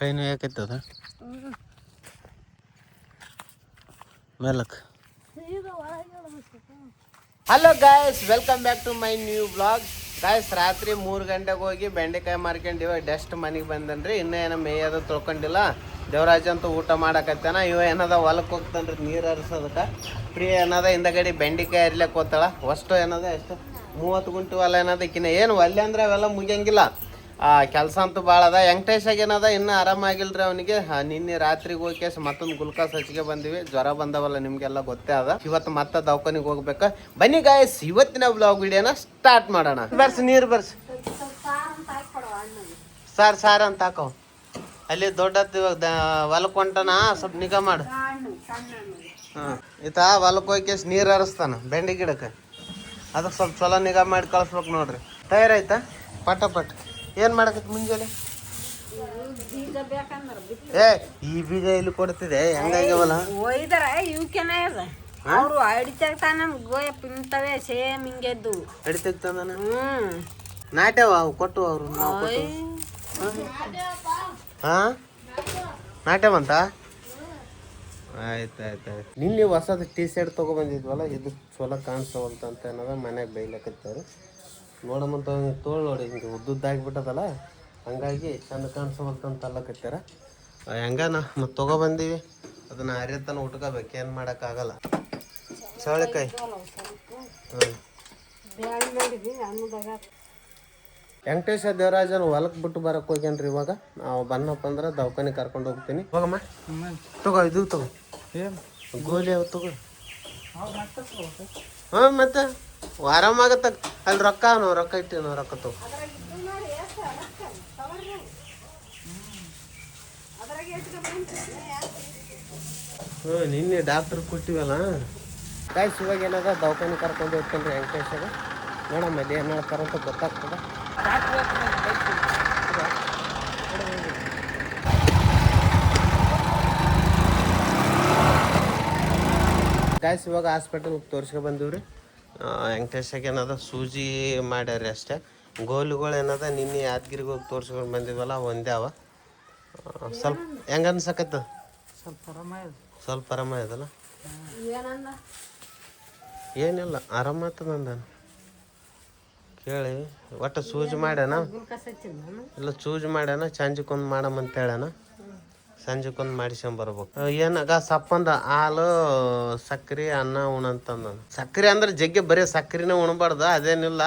ಕೈನು ಯಾಕೈತದ ಮೇಲಕ್ಕೆ. Hello guys, welcome back to my new blog. Guys, ರಾತ್ರಿ 3 ಗಂಟೆಗೆ ಹೋಗಿ ಬೆಂಡೆಕಾಯಿ ಮಾರ್ಕೊಂಡು ಇವಾಗ ಡಸ್ಟ್ ಮನೆಗೆ ಬಂದನ್ರಿ. ಇನ್ನೂ ಏನೋ ಮೇಯದು ತೊಳ್ಕೊಂಡಿಲ್ಲ. ದೇವರಾಜ್ ಅಂತೂ ಊಟ ಮಾಡಕತ್ತಾನ. ಇವ ಏನದ ಹೊಲಕ್ಕೆ ಹೋಗ್ತಾನ್ರಿ ನೀರು ಹರಿಸೋದಕ್ಕೆ. ಪ್ರಿಯ ಏನದ ಹಿಂದಗಡೆ ಬೆಂಡೆಕಾಯಿ ಹರಿಲಕ್ಕೆ ಹೋಗ್ತಾಳ. ಅಷ್ಟು ಏನದ ಎಷ್ಟು 30 ಗುಂಟೆ ಹೊಲ ಏನದ ಈಕಿನ ಏನು ಒಲ್ಲೆ ಅಂದ್ರೆ ಅವೆಲ್ಲ ಮುಗಿಯಂಗಿಲ್ಲ. ಕೆಲಸ ಅಂತೂ ಭಾಳ ಅದ. ವೆಂಕಟೇಶಾಗ ಏನದ ಇನ್ನೂ ಆರಾಮಾಗಿಲ್ರಿ ಅವನಿಗೆ. ನಿನ್ನೆ ರಾತ್ರಿಗೆ ಹೋಗಿ ಮತ್ತೊಂದು ಗುಲ್ಕಾಸ್ ಹಚ್ಚಿಗೆ ಬಂದಿವಿ. ಜ್ವರ ಬಂದವಲ್ಲ, ನಿಮಗೆಲ್ಲ ಗೊತ್ತೇ ಅದ. ಇವತ್ತು ಮತ್ತೆ ದವಾಖಾನಿಗೆ ಹೋಗ್ಬೇಕು. ಬನ್ನಿ ಗಾಯ್ಸ್, ಇವತ್ತಿನ ಬ್ಲಾಗ್ ವಿಡಿಯೋನ ಸ್ಟಾರ್ಟ್ ಮಾಡೋಣ. ಬರ್ಸಿ ನೀರು ಬರ್ಸಿ. ಸಾರ್ ಅಂತ ಹಾಕೋ. ಅಲ್ಲಿ ದೊಡ್ಡತ್ ಇವಾಗ ಹೊಲಕ್ಕೆ ಹೊಂಟನ, ಸ್ವಲ್ಪ ನಿಗಾ ಮಾಡು. ಈತ ಹೊಲಕ್ಕೆ ಹೋಗಿ ನೀರು ಹರಿಸ್ತಾನ ಬೆಂಡೆ ಗಿಡಕ್ಕೆ. ಅದಕ್ಕೆ ಸ್ವಲ್ಪ ಚಲೋ ನಿಗಾ ಮಾಡಿ ಕಳಿಸ್ಬೇಕು ನೋಡ್ರಿ. ತಯಾರಾಯ್ತಾ? ಪಟ ಏನ್ ಮಾಡಕತ್ ಮುಂಜಾನೆ? ಈ ಬೀಜ ಇಲ್ಲಿ ಕೊಡ್ತಿದೆ ಹೆಂಗಾಗ್ಯವಲ್ಲ ಅವರು ಅಡಿತಾನ ಗೋಯಪ್ಪಂತವೇ ಸೇಮ್ ಹಿಂಗೆದ್ದು ಅಡಿತಾನ. ನಾಟ್ಯವ ಅವು ಕೊಟ್ಟು ಅವರು ಹಾ ನಾಟ್ಯವಂತ. ಆಯ್ತಾಯ್ತು. ನಿನ್ನೆ ಹೊಸದು ಟೀ ಶರ್ಟ್ ತೊಗೊಬಂದಿದ್ವಲ್ಲ, ಇದು ಚಲೋ ಕಾಣಿಸ್ತವಂತ ಅಂತ ಏನದ ಮನ್ಯಾಗ ಬೈಲಕತ್ತಾರು. ನೋಡಮ್ಮಂತ ತೋಳು ನೋಡಿ ಹಿಂಗೆ ಉದ್ದುದ್ದಾಗಿಬಿಟ್ಟದಲ್ಲ, ಹಂಗಾಗಿ ಚಂದ ಕಾಣಿಸೋವಂತ ಅಲ್ಲಕತ್ತಾರ. ಹೆಂಗಾನ ಮತ್ತು ತೊಗೊಬಂದೀವಿ. ಅದನ್ನು ಅರಿಯತನ ಉಟ್ಕೋಬೇಕು, ಏನು ಮಾಡೋಕ್ಕಾಗಲ್ಲ. ಚವಳಿಕಾಯಿ ವೆಂಕಟೇಶ ದೇವರಾಜನ ಹೊಲಕ್ಕೆ ಬಿಟ್ಟು ಬರಕ್ಕೆ ಹೋಗ್ಯಾನ್ರಿ. ಇವಾಗ ನಾವು ಬನ್ನಪ್ಪ ಅಂದ್ರೆ ದವಾಖಾನೆ ಕರ್ಕೊಂಡು ಹೋಗ್ತೀನಿ. ಹೋಗಮ್ಮ, ತಗೋ ಇದು ತಗೋ. ಗೋಲಿ ಅವು ತಗೋ. ಹಾಂ, ಮತ್ತೆ ಆರಾಮಾಗತ್ತ. ಅಲ್ಲಿ ರೊಕ್ಕ ಇಟ್ಟಿವಿ ನಾವು, ರೊಕ್ಕ ತಗೋ. ನಿನ್ನೆ ಡಾಕ್ಟ್ರ್ ಕೊಟ್ಟಿವಲ್ಲ ಗಾಯ್ಸ್. ಇವಾಗ ಏನದ ದವಾಖಾನೆ ಕರ್ಕೊಂಡು ಹೋಗ್ತೇನೆ ರೀ ವೆಂಕಟೇಶಾಗ. ನೋಡಮ್ಮ ಅಲ್ಲಿ ಏನು ಹೇಳ್ತಾರಂತ ಗೊತ್ತಾಗ್ತದೆ. ಗಾಯ್ಸ್, ಇವಾಗ ಹಾಸ್ಪಿಟಲ್ಗೆ ತೋರಿಸ್ಕೊ ಬಂದೀವಿ ರೀ. ವೆಂಕಟೇಶಾಗ ಏನದ ಸೂಜಿ ಮಾಡ್ಯಾರ ಅಷ್ಟೇ. ಗೋಲಿಗಳು ಏನದ ನಿನ್ನೆ ಯಾದಗಿರಿಗೆ ಹೋಗಿ ತೋರಿಸ್ಕೊಂಡು ಬಂದಿದ್ವಲ್ಲ, ಒಂದೇ ಅವ. ಸ್ವಲ್ಪ ಹೆಂಗ ಅನ್ಸಕತ್ತ? ಸ್ವಲ್ಪ ಆರಾಮ ಇದಲ್ಲ. ಏನಿಲ್ಲ, ಆರಾಮಾಗ್ತದ ಅಂದಾನ. ಕೇಳಿ ಒಟ್ಟು ಸೂಜಿ ಮಾಡ್ಯಾನ. ಇಲ್ಲ, ಸೂಜಿ ಮಾಡ್ಯಾನ. ಸಂಜೆಕೊಂದು ಮಾಡಮ್ಮಂತ ಹೇಳ್ಯಾನ. ಸಂಜೆಕೊಂದು ಮಾಡಿಸ್ಕೊಂಬರ್ಬೇಕು. ಏನಾಗ ಸಪ್ಪಂದ ಹಾಲು ಸಕ್ಕರೆ ಅನ್ನ ಉಣಂತಂದ. ಸಕ್ಕರೆ ಅಂದ್ರೆ ಜಗ್ಗೆ ಬರೀ ಸಕ್ಕರೆನೇ ಉಣಬಾರ್ದು, ಅದೇನಿಲ್ಲ.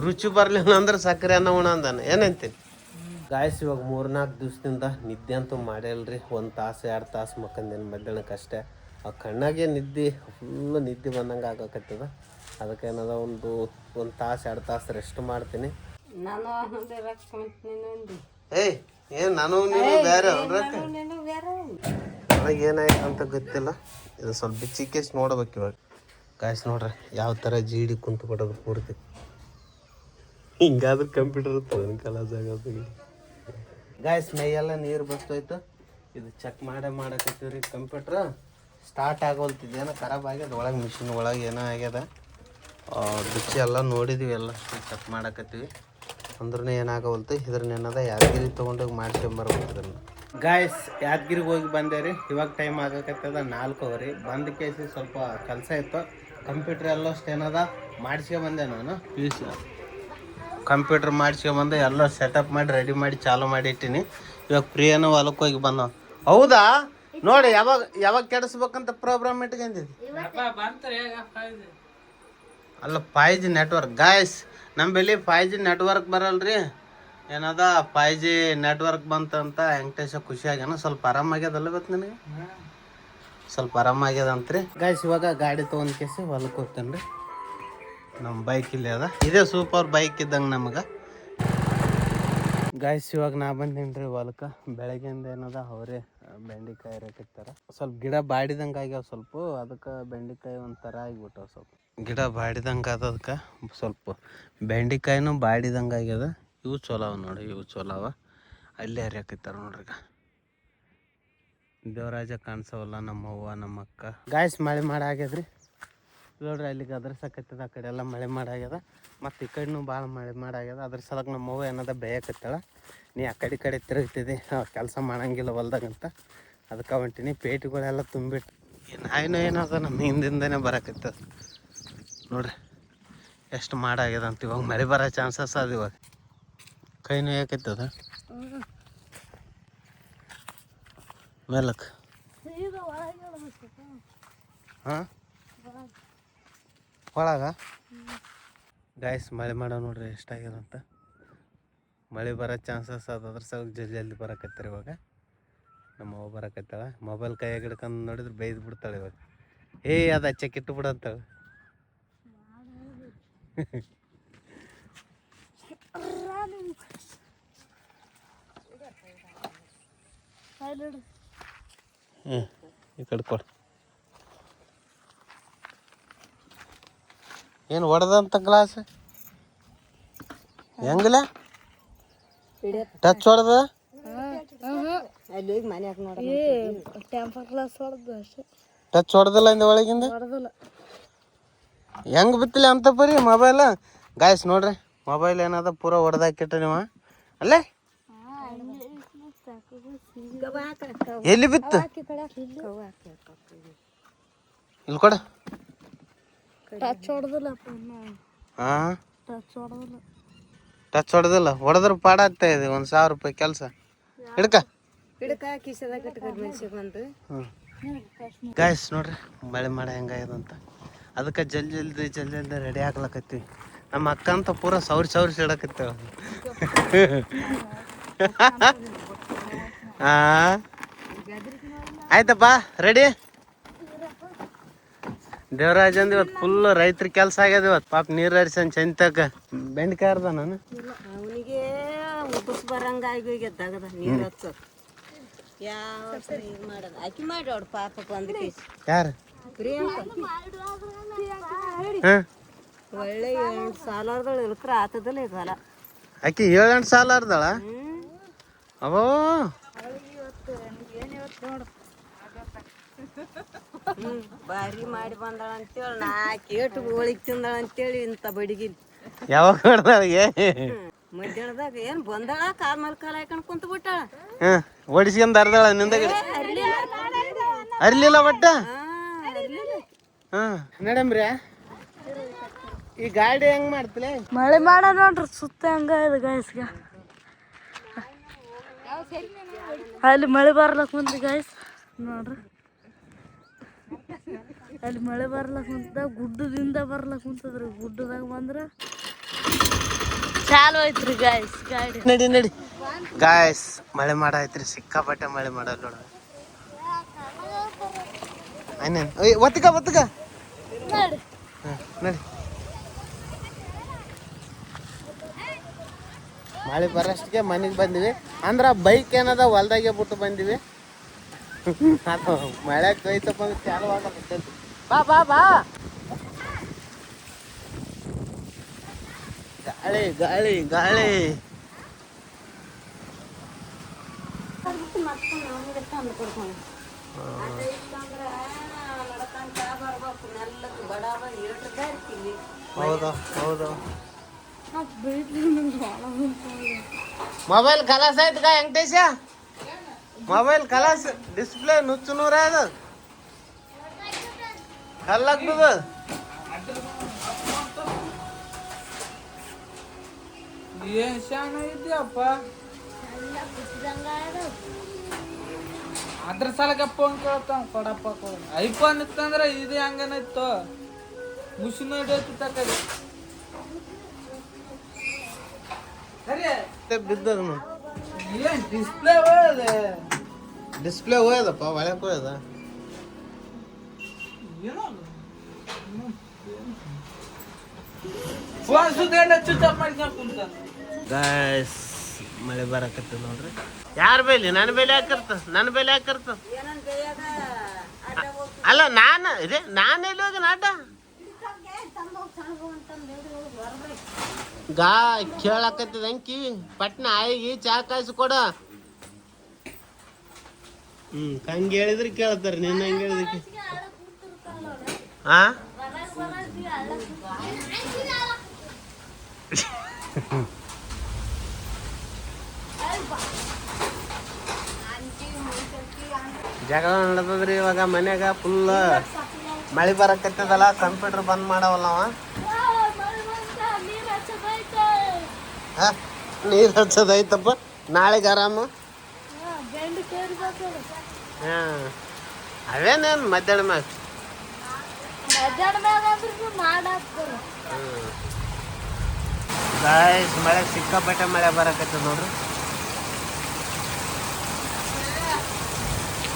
ರುಚಿ ಬರಲಿಲ್ಲ ಅಂದ್ರೆ ಸಕ್ಕರೆ ಅನ್ನ ಉಣಂದಾನ. ಏನಂತೀನಿ ಗಾಯ್ಸ್, ಇವಾಗ 3-4 ದಿವ್ಸದಿಂದ ನಿದ್ದೆ ಅಂತೂ ಮಾಡ್ಯಾಲ್ರಿ. 1 ತಾಸು 2 ತಾಸು ಮಕ್ಕಂದೇನು ಮಧ್ಯಾಹ್ನಕ್ಕೆ ಅಷ್ಟೇ. ಆ ಕಣ್ಣಾಗೆ ನಿದ್ದೆ ಫುಲ್ಲು ನಿದ್ದೆ ಬಂದಂಗೆ ಆಗಕತ್ತದ. ಅದಕ್ಕೆ ಏನದ ಒಂದು ತಾಸು 2 ತಾಸು ರೆಸ್ಟ್ ಮಾಡ್ತೀನಿ. ಏನು ನಾನು ನೀನು ಬೇರೆ ಒಳಗೆ ಏನಾಯ್ತು ಅಂತ ಗೊತ್ತಿಲ್ಲ. ಇದು ಸ್ವಲ್ಪ ಬಿಚ್ಚಿಕೇಸ್ ನೋಡ್ಬೇಕು ಇವಾಗ. ಗಾಯ್ಸ್ ನೋಡ್ರಿ ಯಾವ ಥರ ಜೀಡಿ ಕುಂತು ಬಿಡೋದು ಪೂರ್ತಿ. ಹಿಂಗಾದ್ರೆ ಕಂಪ್ಯೂಟರ್ ಇರ್ತದೆ ಕಲಾಸ ಆಗೋದು. ಗಾಯ್ಸ್, ಮೈಯೆಲ್ಲ ನೀರು ಬಸ್ತೋಯ್ತು. ಇದು ಚೆಕ್ ಮಾಡಕತ್ತೀವಿ ರೀ. ಕಂಪ್ಯೂಟ್ರ್ ಸ್ಟಾರ್ಟ್ ಆಗೋಲ್ತಿದ್ದು, ಏನೋ ಖರಾಬ್ ಆಗ್ಯದ. ಒಳಗೆ ಮಿಷಿನ್ ಒಳಗೆ ಏನೋ ಆಗ್ಯದ. ಬಿಚ್ಚಿ ಎಲ್ಲ ನೋಡಿದ್ವಿ, ಎಲ್ಲ ಚೆಕ್ ಮಾಡಕತ್ತೀವಿ. ಅಂದ್ರೂ ಏನಾಗೋಲ್ತು. ಇದ್ರನ್ನ ಏನದ ಯಾದಗಿರಿ ತೊಗೊಂಡೋಗಿ ಮಾಡ್ಕೊಂಬರ್ಬೇಕು ಇದನ್ನು. ಗಾಯ್ಸ್, ಯಾದಗಿರಿಗೆ ಹೋಗಿ ಬಂದೆ ರೀ. ಇವಾಗ ಟೈಮ್ ಆಗಕತ್ತದ 4:00 ಬಂದ ಕೇಸಿ ಸ್ವಲ್ಪ ಕೆಲಸ ಇತ್ತು. ಕಂಪ್ಯೂಟ್ರ್ ಎಲ್ಲಷ್ಟು ಏನದ ಮಾಡಿಸ್ಕೊಂಬಂದೆ ನಾನು. ಕಂಪ್ಯೂಟ್ರ್ ಮಾಡಿಸ್ಕೊಂಬಂದು ಎಲ್ಲ ಸೆಟಪ್ ಮಾಡಿ ರೆಡಿ ಮಾಡಿ ಚಾಲು ಮಾಡಿ ಇಟ್ಟೀನಿ. ಇವಾಗ ಪ್ರಿಯನೂ ಹೊಲಕ್ಕೆ ಹೋಗಿ ಬಂದ. ಹೌದಾ? ನೋಡಿ ಯಾವಾಗ ಕೆಡಿಸ್ಬೇಕಂತ ಪ್ರೋಗ್ರಾಮ್ ಇಟ್ಕೊಂಡಿದ್ವಿ. ಅಲ್ಲ, 5G ನೆಟ್ವರ್ಕ್ ಗಾಯ್ಸ್. ನಮ್ಮ ಬಳಿ 5G ನೆಟ್ವರ್ಕ್ ಬರಲ್ರಿ. ಏನದ 5G ನೆಟ್ವರ್ಕ್ ಬಂತಂತ ವೆಂಕಟೇಶ ಖುಷಿಯಾಗ್ಯಾನ. ಸ್ವಲ್ಪ ಆರಾಮಾಗ್ಯದಲ್ಲ ಗೊತ್ತು ನನಗೆ. ಸ್ವಲ್ಪ ಆರಾಮಾಗ್ಯದಂತ್ರಿ ಗಾಯ್ಸ್. ಇವಾಗ ಗಾಡಿ ತೊಗೊಂಡ್ ಕೇಸಿ ಹೊಲಕ್ಕೆ ಹೋಗ್ತೇನೆ ರೀ. ನಮ್ಮ ಬೈಕ್ ಇಲ್ಲಿ ಅದ. ಇದೇ ಸೂಪರ್ ಬೈಕ್ ಇದ್ದಂಗೆ ನಮಗೆ. ಗಾಯ್ಸ್, ಇವಾಗ ನಾ ಬಂದೇನಿ ರೀ ಹೊಲಕ್ಕೆ. ಬೆಳಗ್ಗೆಯಿಂದ ಏನದ ಅವರೇ ಬೆಂಡೆಕಾಯಿ ಹರಿಯಾಕತ್ತಾರ. ಸ್ವಲ್ಪ ಗಿಡ ಬಾಡಿದಂಗೆ ಆಗ್ಯಾವ ಸ್ವಲ್ಪ. ಅದಕ್ಕೆ ಬೆಂಡೆಕಾಯಿ ಒಂಥರ ಆಗಿಬಿಟ್ಟವ. ಸ್ವಲ್ಪ ಗಿಡ ಬಾಡಿದಂಗೆ ಅದಕ್ಕೆ ಸ್ವಲ್ಪ ಬೆಂಡೆಕಾಯಿನೂ ಬಾಡಿದಂಗೆ ಆಗ್ಯದ. ಇವು ಚಲೋ ಅವ ನೋಡಿ, ಇವು ಚಲೋ ಅವ. ಅಲ್ಲೇ ಹರಿಯಾಕತ್ತಾರ ನೋಡ್ರಿ. ದೇವರಾಜ ಕಾಣಿಸವಲ್ಲ, ನಮ್ಮ ಅವ್ವ ನಮ್ಮ ಅಕ್ಕ. ಗಾಯ್ಸ್, ಮಳೆ ಆಗ್ಯದ್ರಿ. ನೋಡ್ರಿ ಅಲ್ಲಿಗೆ ಅದ್ರ ಸಕತ್ತದ, ಆ ಕಡೆ ಎಲ್ಲ ಮಳೆ ಮಾಡಾಗ್ಯದ, ಮತ್ತು ಈ ಕಡೆನೂ ಭಾಳ ಮಳೆ ಮಾಡಾಗ್ಯದ. ಅದ್ರ ಸಲಕ್ಕೆ ನಮ್ಮವ್ವ ಏನದ ಬೇಯಕತ್ತಾಳ, ನೀ ಆ ಕಡೆ ತಿರುಗ್ತಿದ್ದಿ ಕೆಲಸ ಮಾಡಂಗಿಲ್ಲ ಹೊಲ್ದಾಗಂತ, ಅದಕ್ಕೆ ಹೊಂಟಿನಿ. ಪೇಟೆಗಳೆಲ್ಲ ತುಂಬಿಟ್ಟು ಈ ನಾಯಿನೂ ಏನದ ನಮ್ಮ ಹಿಂದಿಂದನೇ ಬರಕತ್ತದ ನೋಡ್ರಿ, ಎಷ್ಟು ಮಾಡಾಗ್ಯದ ಅಂತ. ಇವಾಗ ಮಳೆ ಬರೋ ಚಾನ್ಸಸ್ ಅದು. ಇವಾಗ ಕೈ ನೋಯಕತ್ತದ ಮೇಲಕ್ಕೆ. ಹಾಂ ಒಳಗ ಗಾಯ್ಸ್ ಮಳೆ ಮಾಡೋ ನೋಡ್ರಿ ಎಷ್ಟಾಗ್ಯದ ಅಂತ. ಮಳೆ ಬರೋ ಚಾನ್ಸಸ್ ಅದ, ಅದ್ರ ಸಲ ಜಲ್ದಿ ಬರಕತ್ತಾರೆ. ಇವಾಗ ನಮ್ಮ ಅವ್ವ ಬರಕತ್ತಾಳ, ಮೊಬೈಲ್ ಕೈಯಾಗ ಹಿಡ್ಕೊಂಡು ನೋಡಿದ್ರೆ ಬೈದು ಬಿಡ್ತಾಳೆ. ಇವಾಗ ಅದು ಹಚ್ಚಕ್ಕಿಟ್ಟು ಬಿಡಂತಾಳೆ. ಈ ಕಡೆ ಕೊಡು. ಏನು ಹೊಡೆದಂತ ಗ್ಲಾಸ್ ಹೆಂಗಲ್ಲ ಟಚ್ ಹೊಡೆದ? ಟಚ್ ಹೊಡೆದಿಲ್ಲ ಇಂದ ಒಳಗಿಂದ ಹೆಂಗ್ ಬಿತ್ತಿಲ್ಲ ಅಂತ ಬರೀ ಮೊಬೈಲ್. ಗಾಯ್ಸ್ ನೋಡ್ರಿ, ಮೊಬೈಲ್ ಏನದ ಪೂರ ಹೊಡೆದಾಕಿಟ್ಟ ನೀವು ಅಲ್ಲೇ. ಎಲ್ಲಿ ಬಿತ್ತು? ಇಲ್ಲಿ ಕೊಡ. ಹಾಂ ಟಚ್ ಹೊಡೆದಿಲ್ಲ. ಹೊಡೆದ್ರೆ ಪಾಡ ಆಗ್ತಾ ಇದೆ. 1,000 ರೂಪಾಯಿ ಕೆಲಸ. ಹಿಡ್ಕ ಗಾಯ್ಸ್ ನೋಡ್ರಿ ಮಳೆ ಮಾಡ ಹೆಂಗಾಗ್ಯದಂತ. ಅದಕ್ಕೆ ಜಲ್ದಿ ರೆಡಿ ಆಗ್ಲಕತ್ತೀವಿ. ನಮ್ಮ ಅಕ್ಕ ಅಂತ ಪೂರ ಸೌರ್ಸಿ ಇಡಕತ್ತೇವ. ಆಯ್ತಪ್ಪ ರೆಡಿ. ದೇವರಾಜಂದು ಇವತ್ತು ಫುಲ್ ರೈತರ ಕೆಲಸ ಆಗ್ಯದ. ಇವತ್ತು ಪಾಪ ನೀರು ಹರಿಸನ್ ಚಂತಕ ಬೆಂಡ್ಕಾಯಿ ಅರ್ದ ನಾನು ಅವನಿಗೆ ಉಪಸ್ ಬರಂಗಾಗಿ ಹೋಗ್ಯದ ನೀರು ಹಚ್ಚ ಯಾವ ಇದು ಮಾಡೋದು ಆಕಿ ಮಾಡೋಡು ಪಾಪಕ್ಕೆ ಒಂದು ಕೇಸ್. ಯಾರು? ಒಳ್ಳೆ 8 ಸಾಲಾರ್ದಳು ಇಲ್ಕ್ರ ಆತದಲ್ಲ ಈ ಸಾಲ. ಆಕಿ 7-8 ಸಾಲ ಅರ್ದಾಳ. ಅವೋ ಬಾರಿ ಮಾಡಿ ಬಂದಾಳ ಅಂತೇಳಿ 4 ಏಟು ಹೋಳಿಗೆ ತಿಂದಾಳ ಅಂತೇಳಿ ಇಂಥ ಬಡಿಗಿಲ್. ಯಾವಾಗ ಹೊಡೆದಾಳಿಗೆ? ಮಧ್ಯಾಹ್ನದಾಗ ಏನ್ ಬಂದಾಳ, ಕಾಲ್ ಮೇಲೆ ಕಾಲ ಹಾಕೊಂಡ್ ಕುಂತ ಬಿಟ್ಟಾಳ. ಓಡಿಸ್ಕೊಂಡ್ ಅರ್ದಾಳ ನಿಂದಗಡೆ ಅರ್ಲಿಲ್ಲ ಒಟ್ಟ. ನಡಂಬ್ರಿ ಈ ಗಾಡಿ ಹೆಂಗ್ ಮಾಡ್ತಲೇ? ಮಳೆ ಮಾಡ ನೋಡ್ರಿ ಸುತ್ತ ಹಂಗ ಇದೆ ಗಾಯಸ್ಗ. ಅಲ್ಲಿ ಮಳೆ ಬರ್ಲಕ್ ಕುಂತ ಗಾಯಸ್ ನೋಡ್ರಿ, ಅಲ್ಲಿ ಮಳೆ ಬರ್ಲಕ್ ಕುಂತ, ಗುಡ್ಡದಿಂದ ಬರ್ಲಕ್ ಕುಂತದ್ರಿ. ಗುಡ್ಡದಾಗ ಬಂದ್ರ ಚಾಲು ಐತ್ರಿ ಗಾಯಸ್ ಗಾಡಿ. ನಡಿ ಗಾಯಸ್ ಮಳೆ ಮಾಡೈತ್ರಿ, ಸಿಕ್ಕಾಪಟ್ಟೆ ಮಳೆ ಮಾಡಲ್ಲ ನೋಡ. ಒತ್ತಕ ನಡಿ. ಮಳೆ ಬರೋಷ್ಟಿಗೆ ಮನೆಗೆ ಬಂದಿವಿ. ಅಂದ್ರೆ ಬೈಕ್ ಏನದ ಹೊಲ್ದಾಗೆ ಬಿಟ್ಟು ಬಂದಿವಿ. ಅದು ಮಳೆ ಕೈತಪ್ಪ ಅಂದ್ರೆ ಚಾಲು ಆಗಲ್ಲ. ಬಾ ಗಾಳಿ ಹೌದು. ಮೊಬೈಲ್ ಖಲಾಸ್ ಆಯ್ತು ವೆಂಕಟೇಶ. ಮೊಬೈಲ್ ಖಲಾಸ್, ಡಿಸ್ಪ್ಲೇ ನುಚ್ಚು ನೂರ ಅದು ಕಲ್ಲಾಗ್ತದ. ಏನ್ ಶಾಣ ಇದೆಯಪ್ಪ, ಅದ್ರ ಸಲಕ ಫೋನ್ ಕೇಳ್ತಾವ ಕೊಡಪ್ಪ ಕೊಡ. ಐಫೋನ್ ಇತ್ತಂದ್ರ ಇದು ಹಂಗನಿತ್ತು, ಮುಸಿ ನೋಡಿ ತಕರಿ ಬಿದ್ದದ. ಏನ್ ಡಿಸ್ಪ್ಲೇ ಹೋಯದ? ಡಿಸ್ಪ್ಲೇ ಹೋಯದಪ್ಪ, ಒಳಕ್ ಹೋಯದ. ಫೋನ್ ಸುತ್ತ ಸ್ವಿಚ್ ಆಫ್ ಮಾಡ್ಕೊಂಡ್ ಕುಂತ. ಗಾಯ್ಸ್ ಮಳೆ ಬರಕತ್ತ ನೋಡ್ರಿ. ಯಾರ ಬೇಲಿ? ನನ್ನ ಬೇಲಿ ಹಾಕಿರ್ತ, ನನ್ನ ಬೇಲಿ ಹಾಕಿರ್ತ. ಅಲ್ಲ ನಾನು ಎಲ್ಲಿ ಹೋಗಿ ನಾಟ ಗಾ ಕೇಳಾಕತ್ತದ ಅಂಕಿ ಪಟ್ನ ಆಯಿಗಿ ಚಾ ಕಾಯಿಸಿ ಕೊಡ. ಹಂಗೆ ಹೇಳಿದ್ರೆ ಕೇಳ್ತಾರೆ. ನಿನ್ನ ಹಂಗೆ ಹೇಳಿದಕ್ಕೆ ಜಗಳ ನಡೆದದ್ರಿ ಇವಾಗ ಮನ್ಯಾಗ ಫುಲ್ ಮಳೆ ಬರಕತ್ತದಲ್ಲ ಕಂಪ್ಯೂಟರ್ ಬಂದ್ ಮಾಡವಲ್ಲ ಅವ ನೀರು ಹಚ್ಚೋದೈತಪ್ಪ ನಾಳೆಗೆ ಆರಾಮು ಹಾಂ ಅವೇನೇನು ಮಧ್ಯಾಹ್ನ ಮ್ಯಾಗ ಗಾಯ್ಸ್ ಮಳೆ ಸಿಕ್ಕಾಪಟ್ಟೆ ಮಳೆ ಬರಕತ್ತದ ನೋಡ್ರಿ